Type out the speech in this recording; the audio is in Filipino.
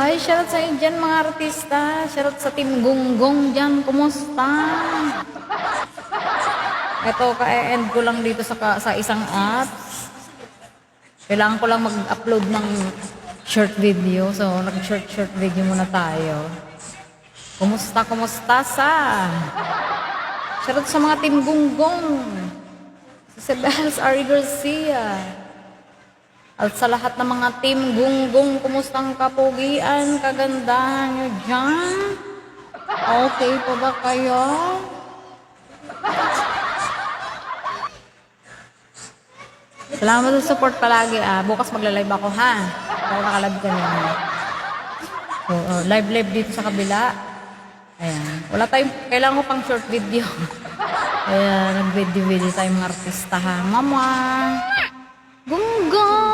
Hi, shoutout sa inyo dyan mga artista. Shoutout sa Team Gonggong dyan. Kumusta? Ito, ka-end ko lang dito sa isang apps. Kailangan ko lang mag-upload ng short video. So, nag-short video muna tayo. Kumusta, kumusta sa? Shoutout sa mga Team Gonggong. Si Sebels Ari Garcia. At sa lahat ng mga Team Gonggong, kumusta ang kapugian, kagandahan nyo dyan? Okay pa ba kayo? Salamat sa support palagi. Bukas magla-live ako ha. Ako nakalive ka niya. So, live dito sa kabila. Ayan. Wala tayong, kailangan ko pang short video. Ayan, nag-video tayo mga artista ha. Mama! Gonggong!